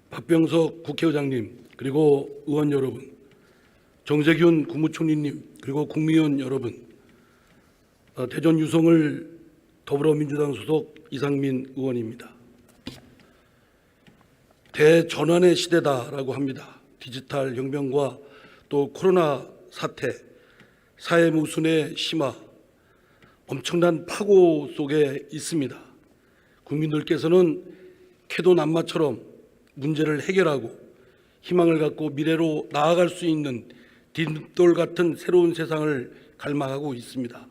박병석 국회의장님, 그리고 의원 여러분, 정세균 국무총리님, 그리고 국민의원 여러분, 대전 유성을 더불어민주당 소속 이상민 의원입니다. 대전환의 시대다라고 합니다. 디지털 혁명과 또 코로나 사태, 사회 모순의 심화, 엄청난 파고 속에 있습니다. 국민들께서는 캐도남마처럼 문제를 해결하고 희망을 갖고 미래로 나아갈 수 있는 딘돌 같은 새로운 세상을 갈망하고 있습니다.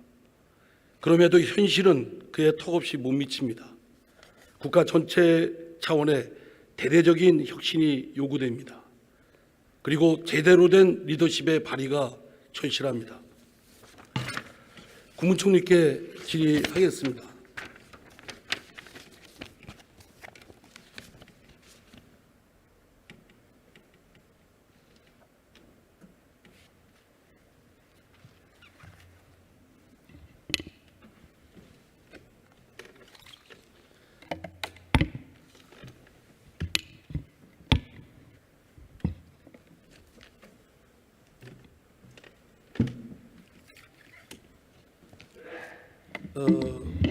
그럼에도 현실은 그에 턱없이 못 미칩니다. 국가 전체 차원의 대대적인 혁신이 요구됩니다. 그리고 제대로 된 리더십의 발휘가 절실합니다. 국무총리께 질의하겠습니다.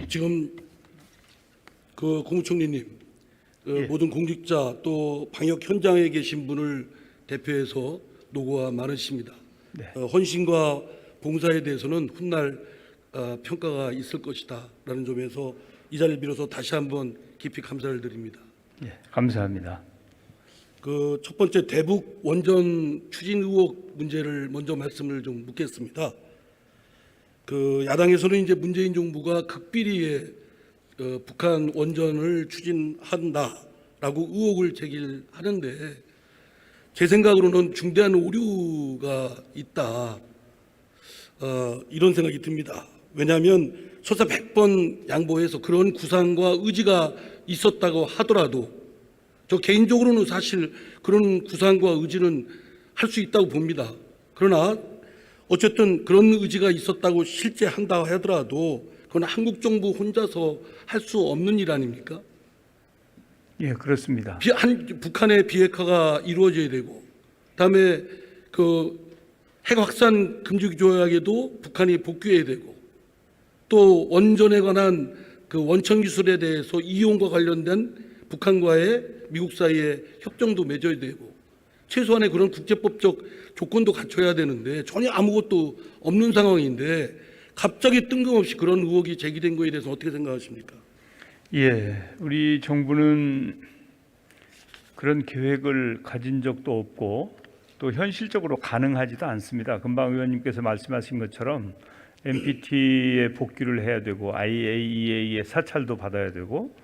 지금 국무총리님, 모든 공직자 또 방역 현장에 계신 분을 대표해서 노고가 많으십니다. 네. 헌신과 봉사에 대해서는 훗날 평가가 있을 것이다라는 점에서 이 자리를 빌어서 다시 한번 깊이 감사를 드립니다. 네, 감사합니다. 첫 번째 대북 원전 추진 의혹 문제를 먼저 말씀을 좀 묻겠습니다. 야당에서는 이제 문재인 정부가 극비리에 북한 원전을 추진한다라고 의혹을 제기하는데 제 생각으로는 중대한 오류가 있다, 이런 생각이 듭니다. 왜냐하면 설사 100번 양보해서 그런 구상과 의지가 있었다고 하더라도 저 개인적으로는 사실 그런 구상과 의지는 할 수 있다고 봅니다. 그러나 어쨌든 그런 의지가 있었다고 실제 한다 하더라도 그건 한국 정부 혼자서 할 수 없는 일 아닙니까? 예, 그렇습니다. 북한의 비핵화가 이루어져야 되고, 그다음에 핵 확산 금지 조약에도 북한이 복귀해야 되고, 또 원전에 관한 원천 기술에 대해서 이용과 관련된 북한과의 미국 사이의 협정도 맺어야 되고, 최소한의 그런 국제법적 조건도 갖춰야 되는데 전혀 아무것도 없는 상황인데 갑자기 뜬금없이 그런 의혹이 제기된 거에 대해서 어떻게 생각하십니까? 예, 우리 정부는 그런 계획을 가진 적도 없고 또 현실적으로 가능하지도 않습니다. 금방 의원님께서 말씀하신 것처럼 NPT에 복귀를 해야 되고 IAEA의 사찰도 받아야 되고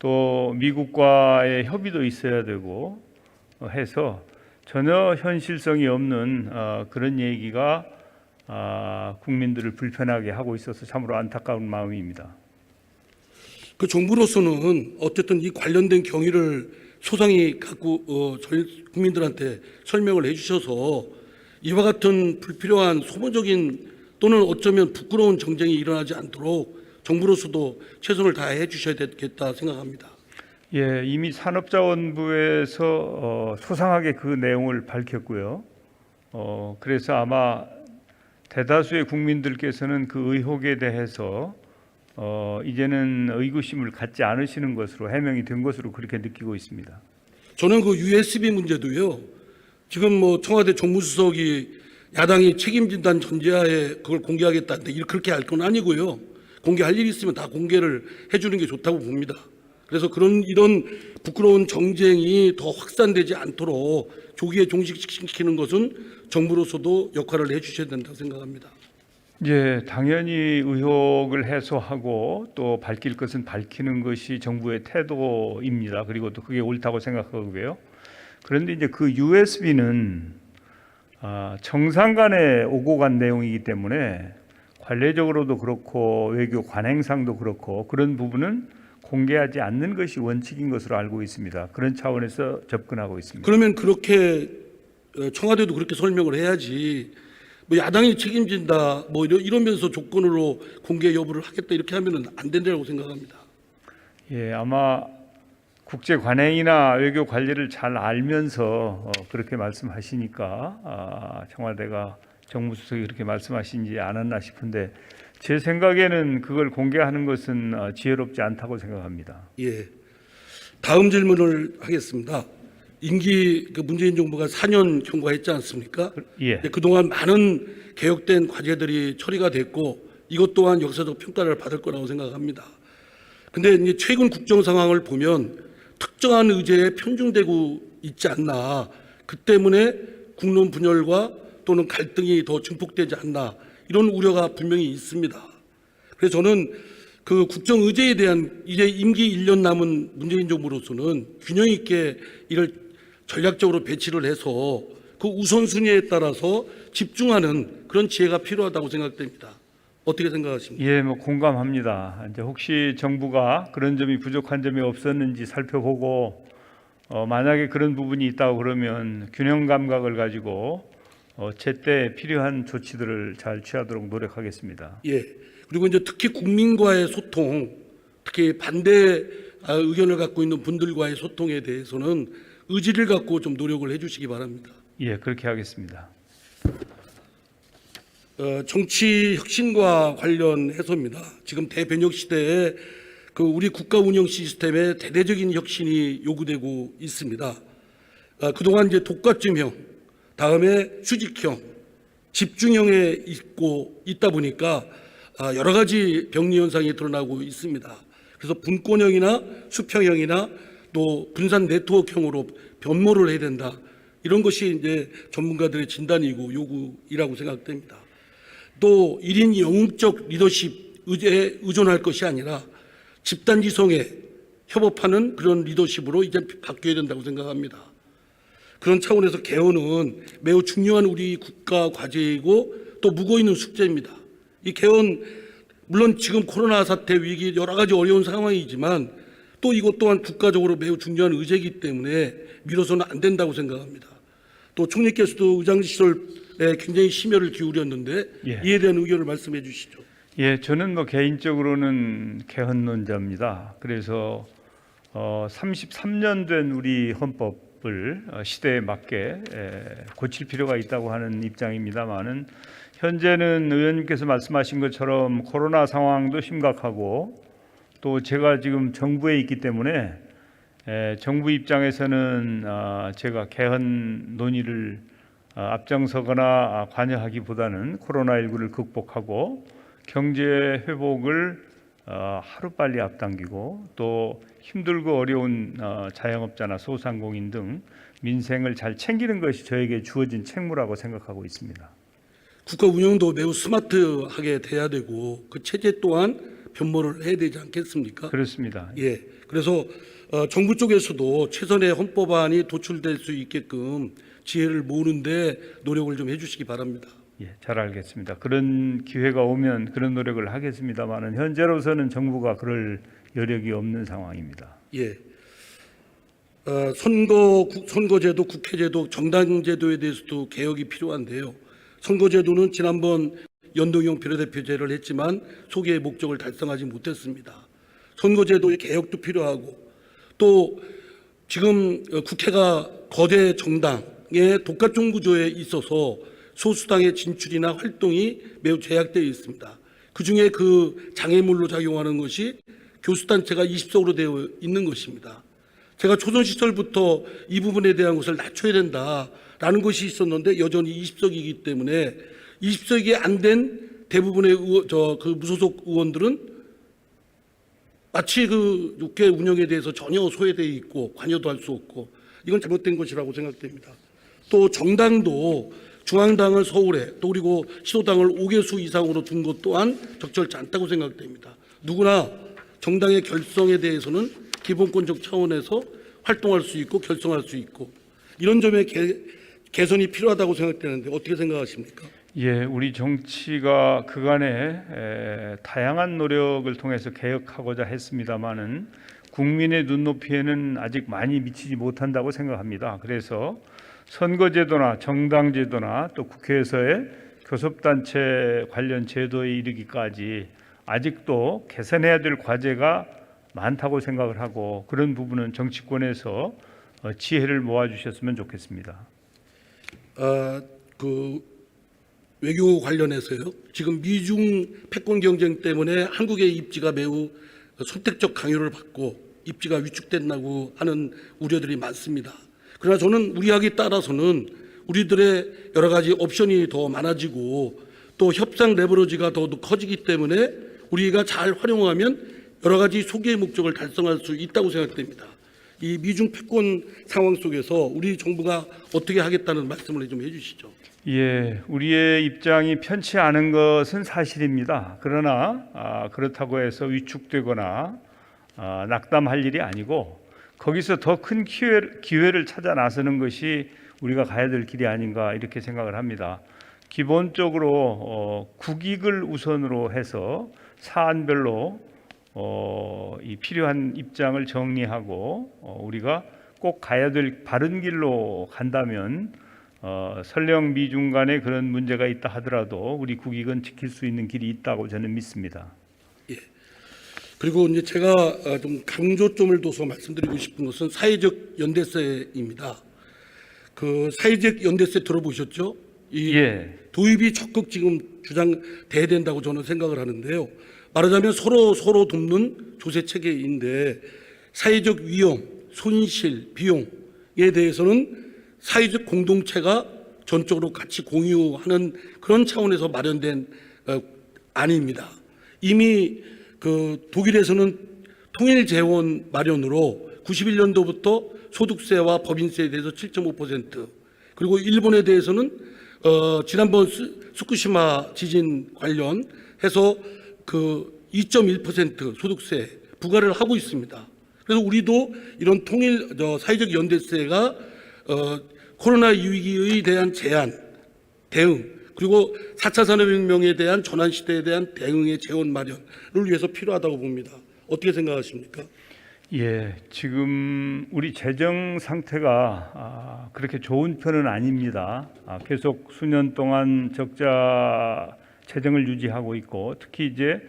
또 미국과의 협의도 있어야 되고 해서 전혀 현실성이 없는 그런 얘기가 국민들을 불편하게 하고 있어서 참으로 안타까운 마음입니다. 정부로서는 어쨌든 이 관련된 경위를 소상히 갖고 저희 국민들한테 설명을 해주셔서 이와 같은 불필요한 소모적인 또는 어쩌면 부끄러운 정쟁이 일어나지 않도록 정부로서도 최선을 다해 주셔야 되겠다 생각합니다. 예, 이미 산업자원부에서 소상하게 그 내용을 밝혔고요. 그래서 아마 대다수의 국민들께서는 그 의혹에 대해서 이제는 의구심을 갖지 않으시는 것으로 해명이 된 것으로 그렇게 느끼고 있습니다. 저는 USB 문제도요. 지금 청와대 정무수석이 야당이 책임진다는 전제하에 그걸 공개하겠다는데 그렇게 할 건 아니고요. 공개할 일이 있으면 다 공개를 해주는 게 좋다고 봅니다. 그래서 이런 부끄러운 정쟁이 더 확산되지 않도록 조기에 종식시키는 것은 정부로서도 역할을 해주셔야 된다고 생각합니다. 예, 당연히 의혹을 해소하고 또 밝힐 것은 밝히는 것이 정부의 태도입니다. 그리고 또 그게 옳다고 생각하고요. 그런데 이제 그 USB는 정상 간에 오고 간 내용이기 때문에 관례적으로도 그렇고 외교 관행상도 그렇고 그런 부분은 공개하지 않는 것이 원칙인 것으로 알고 있습니다. 그런 차원에서 접근하고 있습니다. 그러면 그렇게 청와대도 그렇게 설명을 해야지 야당이 책임진다 이러면서 조건으로 공개 여부를 하겠다 이렇게 하면은 안 된다고 생각합니다. 예, 아마 국제 관행이나 외교 관리를 잘 알면서 그렇게 말씀하시니까 청와대가 정무수석이 그렇게 말씀하신지 않았나 싶은데 제 생각에는 그걸 공개하는 것은 지혜롭지 않다고 생각합니다. 예. 다음 질문을 하겠습니다. 임기 문재인 정부가 4년 경과했지 않습니까? 예. 그동안 많은 개혁된 과제들이 처리가 됐고 이것 또한 역사적 평가를 받을 거라고 생각합니다. 근데 이제 최근 국정 상황을 보면 특정한 의제에 편중되고 있지 않나. 그 때문에 국론 분열과 또는 갈등이 더 증폭되지 않나. 이런 우려가 분명히 있습니다. 그래서 저는 그 국정 의제에 대한 이제 임기 1년 남은 문재인 정부로서는 균형 있게 이를 전략적으로 배치를 해서 그 우선순위에 따라서 집중하는 그런 지혜가 필요하다고 생각됩니다. 어떻게 생각하십니까? 예, 공감합니다. 이제 혹시 정부가 그런 점이 부족한 점이 없었는지 살펴보고 만약에 그런 부분이 있다고 그러면 균형 감각을 가지고 제때 필요한 조치들을 잘 취하도록 노력하겠습니다. 예. 그리고 이제 특히 국민과의 소통, 특히 반대 의견을 갖고 있는 분들과의 소통에 대해서는 의지를 갖고 좀 노력을 해주시기 바랍니다. 예, 그렇게 하겠습니다. 정치 혁신과 관련해서입니다. 지금 대변혁 시대에 그 우리 국가 운영 시스템에 대대적인 혁신이 요구되고 있습니다. 그동안 이제 독과점형, 다음에 수직형, 집중형에 있다 보니까 여러 가지 병리 현상이 드러나고 있습니다. 그래서 분권형이나 수평형이나 또 분산 네트워크형으로 변모를 해야 된다. 이런 것이 이제 전문가들의 진단이고 요구이라고 생각됩니다. 또 1인 영웅적 리더십 의제에 의존할 것이 아니라 집단지성에 협업하는 그런 리더십으로 이제 바뀌어야 된다고 생각합니다. 그런 차원에서 개헌은 매우 중요한 우리 국가 과제이고 또 묵어있는 숙제입니다. 이 개헌 물론 지금 코로나 사태 위기 여러 가지 어려운 상황이지만 또 이것 또한 국가적으로 매우 중요한 의제이기 때문에 미뤄서는 안 된다고 생각합니다. 또 총리께서도 의장시설에 굉장히 심혈을 기울였는데 예. 이에 대한 의견을 말씀해 주시죠. 예, 저는 개인적으로는 개헌론자입니다. 그래서 33년 된 우리 헌법을 시대에 맞게 고칠 필요가 있다고 하는 입장입니다만은 현재는 의원님께서 말씀하신 것처럼 코로나 상황도 심각하고 또 제가 지금 정부에 있기 때문에 정부 입장에서는 제가 개헌 논의를 앞장서거나 관여하기보다는 코로나19를 극복하고 경제 회복을 하루빨리 앞당기고 또 힘들고 어려운 자영업자나 소상공인 등 민생을 잘 챙기는 것이 저에게 주어진 책무라고 생각하고 있습니다. 국가 운영도 매우 스마트하게 돼야 되고 그 체제 또한 변모를 해야 되지 않겠습니까? 그렇습니다. 예. 그래서 정부 쪽에서도 최선의 헌법안이 도출될 수 있게끔 지혜를 모으는데 노력을 좀 해주시기 바랍니다. 예, 잘 알겠습니다. 그런 기회가 오면 그런 노력을 하겠습니다만은 현재로서는 정부가 그럴 여력이 없는 상황입니다. 예. 선거제도, 국회제도, 정당제도에 대해서도 개혁이 필요한데요. 선거제도는 지난번 연동형 비례대표제를 했지만 소기의 목적을 달성하지 못했습니다. 선거제도의 개혁도 필요하고 또 지금 국회가 거대 정당의 독과점 구조에 있어서 소수당의 진출이나 활동이 매우 제약되어 있습니다. 그중에 그 장애물로 작용하는 것이 교수단체가 20석으로 되어 있는 것입니다. 제가 초선 시절부터 이 부분에 대한 것을 낮춰야 된다라는 것이 있었는데 여전히 20석이기 때문에 20석이 안 된 대부분의 그 무소속 의원들은 마치 그 육회 운영에 대해서 전혀 소외되어 있고 관여도 할 수 없고 이건 잘못된 것이라고 생각됩니다. 또 정당도 중앙당을 서울에 또 그리고 시도당을 5개수 이상으로 둔 것 또한 적절치 않다고 생각됩니다. 누구나 정당의 결성에 대해서는 기본권적 차원에서 활동할 수 있고 결성할 수 있고 이런 점에 개선이 필요하다고 생각되는데 어떻게 생각하십니까? 예, 우리 정치가 그간에 다양한 노력을 통해서 개혁하고자 했습니다마는 국민의 눈높이에는 아직 많이 미치지 못한다고 생각합니다. 그래서 선거제도나 정당제도나 또 국회에서의 교섭단체 관련 제도에 이르기까지 아직도 개선해야 될 과제가 많다고 생각을 하고 그런 부분은 정치권에서 지혜를 모아주셨으면 좋겠습니다. 그 외교 관련해서요. 지금 미중 패권 경쟁 때문에 한국의 입지가 매우 선택적 강요를 받고 입지가 위축된다고 하는 우려들이 많습니다. 그러나 저는 우리하기 따라서는 우리들의 여러 가지 옵션이 더 많아지고 또 협상 레버리지가 더 커지기 때문에 우리가 잘 활용하면 여러 가지 소개의 목적을 달성할 수 있다고 생각됩니다. 이 미중 패권 상황 속에서 우리 정부가 어떻게 하겠다는 말씀을 좀 해주시죠. 예, 우리의 입장이 편치 않은 것은 사실입니다. 그러나 그렇다고 해서 위축되거나 낙담할 일이 아니고 거기서 더 큰 기회를 찾아 나서는 것이 우리가 가야 될 길이 아닌가 이렇게 생각을 합니다. 기본적으로 국익을 우선으로 해서 사안별로 이 필요한 입장을 정리하고 우리가 꼭 가야 될 바른 길로 간다면 설령 미중 간에 그런 문제가 있다 하더라도 우리 국익은 지킬 수 있는 길이 있다고 저는 믿습니다. 예. 그리고 이제 제가 좀 강조점을 둬서 말씀드리고 싶은 것은 사회적 연대세입니다. 그 사회적 연대세 들어보셨죠? 이 예. 도입이 적극 지금 주장돼야 된다고 저는 생각을 하는데요. 말하자면 서로 돕는 조세 체계인데 사회적 위험, 손실, 비용에 대해서는 사회적 공동체가 전적으로 같이 공유하는 그런 차원에서 마련된 안입니다. 이미 그 독일에서는 통일 재원 마련으로 91년도부터 소득세와 법인세에 대해서 7.5% 그리고 일본에 대해서는 지난번 후쿠시마 지진 관련해서 그 2.1% 소득세 부과를 하고 있습니다. 그래서 우리도 이런 통일 사회적 연대세가 코로나 위기에 대한 제한, 대응 그리고 4차 산업혁명에 대한 전환 시대에 대한 대응의 재원 마련을 위해서 필요하다고 봅니다. 어떻게 생각하십니까? 예, 지금 우리 재정 상태가 그렇게 좋은 편은 아닙니다. 계속 수년 동안 적자 재정을 유지하고 있고 특히 이제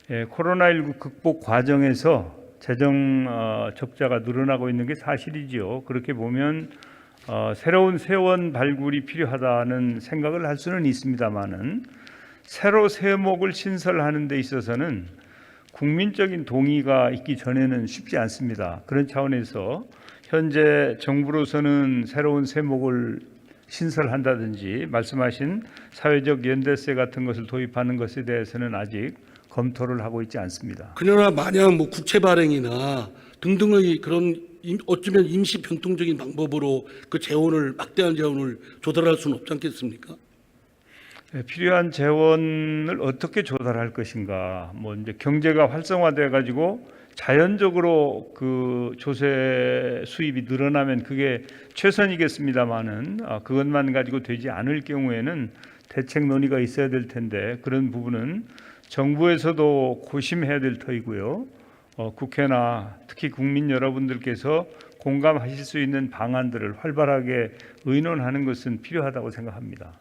코로나19 극복 과정에서 재정 적자가 늘어나고 있는 게 사실이지요. 그렇게 보면 새로운 세원 발굴이 필요하다는 생각을 할 수는 있습니다만은 새로 세목을 신설하는 데 있어서는 국민적인 동의가 있기 전에는 쉽지 않습니다. 그런 차원에서 현재 정부로서는 새로운 세목을 신설한다든지 말씀하신 사회적 연대세 같은 것을 도입하는 것에 대해서는 아직 검토를 하고 있지 않습니다. 그러나 만약 뭐 국채 발행이나 등등의 그런 어쩌면 임시 변통적인 방법으로 그 재원을 막대한 재원을 조달할 수는 없지 않겠습니까? 필요한 재원을 어떻게 조달할 것인가? 뭐 이제 경제가 활성화돼 가지고 자연적으로 그 조세 수입이 늘어나면 그게 최선이겠습니다만은 그것만 가지고 되지 않을 경우에는 대책 논의가 있어야 될 텐데 그런 부분은 정부에서도 고심해야 될 터이고요. 국회나 특히 국민 여러분들께서 공감하실 수 있는 방안들을 활발하게 의논하는 것은 필요하다고 생각합니다.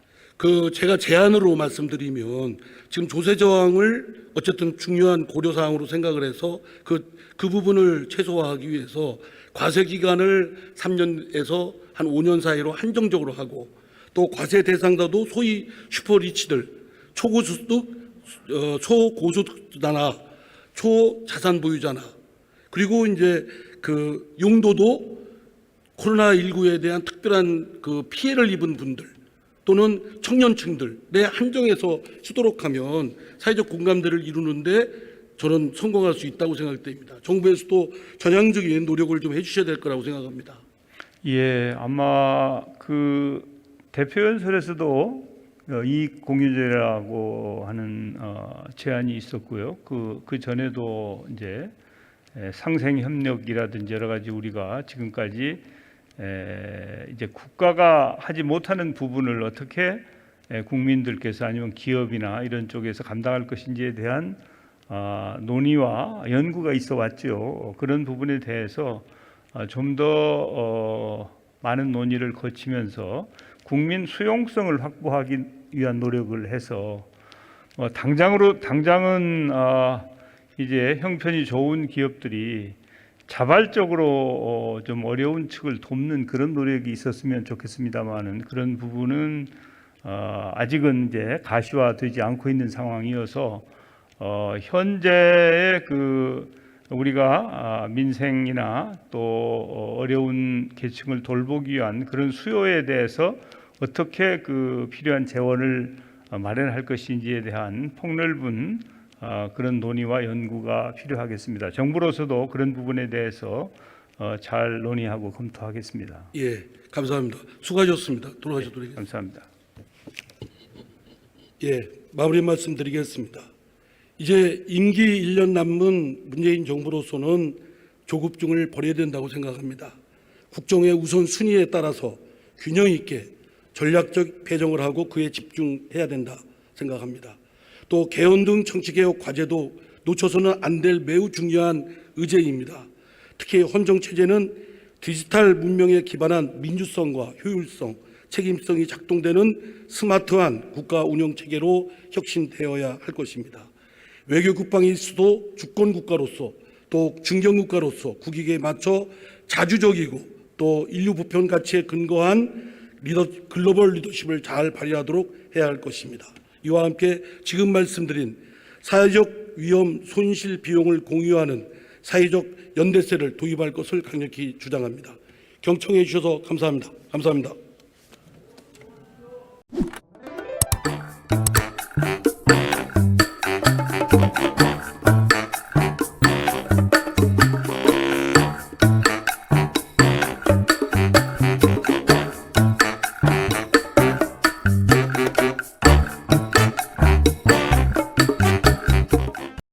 제가 제안으로 말씀드리면 지금 조세 저항을 어쨌든 중요한 고려 사항으로 생각을 해서 그 부분을 최소화하기 위해서 과세 기간을 3년에서 한 5년 사이로 한정적으로 하고 또 과세 대상자도 소위 슈퍼리치들 초고소득 초고소득자나 초자산 보유자나 그리고 이제 그 용도도 코로나19에 대한 특별한 그 피해를 입은 분들 또는 청년층들에 한정해서 쓰도록 하면 사회적 공감대를 이루는데 저는 성공할 수 있다고 생각됩니다. 정부에서도 전향적인 노력을 좀 해주셔야 될 거라고 생각합니다. 예, 아마 그 대표연설에서도 이익공유제라고 하는 제안이 있었고요. 그 전에도 이제 상생협력이라든지 여러 가지 우리가 지금까지 이제 국가가 하지 못하는 부분을 어떻게 국민들께서 아니면 기업이나 이런 쪽에서 감당할 것인지에 대한 논의와 연구가 있어 왔죠. 그런 부분에 대해서 좀 더 많은 논의를 거치면서 국민 수용성을 확보하기 위한 노력을 해서 당장은 이제 형편이 좋은 기업들이 자발적으로 좀 어려운 측을 돕는 그런 노력이 있었으면 좋겠습니다만은 그런 부분은 아직은 이제 가시화되지 않고 있는 상황이어서 현재의 우리가 민생이나 또 어려운 계층을 돌보기 위한 그런 수요에 대해서 어떻게 필요한 재원을 마련할 것인지에 대한 폭넓은 그런 논의와 연구가 필요하겠습니다. 정부로서도 그런 부분에 대해서 잘 논의하고 검토하겠습니다. 예, 감사합니다. 수고하셨습니다. 돌아가셔도 되겠습니다. 감사합니다. 예, 마무리 말씀드리겠습니다. 이제 임기 1년 남은 문재인 정부로서는 조급증을 버려야 된다고 생각합니다. 국정의 우선순위에 따라서 균형 있게 전략적 배정을 하고 그에 집중해야 된다 생각합니다. 또 개헌 등 정치개혁 과제도 놓쳐서는 안 될 매우 중요한 의제입니다. 특히 헌정체제는 디지털 문명에 기반한 민주성과 효율성, 책임성이 작동되는 스마트한 국가 운영체계로 혁신되어야 할 것입니다. 외교 국방이 있어도 주권국가로서 또 중견국가로서 국익에 맞춰 자주적이고 또 인류 보편 가치에 근거한 글로벌 리더십을 잘 발휘하도록 해야 할 것입니다. 이와 함께 지금 말씀드린 사회적 위험 손실 비용을 공유하는 사회적 연대세를 도입할 것을 강력히 주장합니다. 경청해 주셔서 감사합니다. 감사합니다.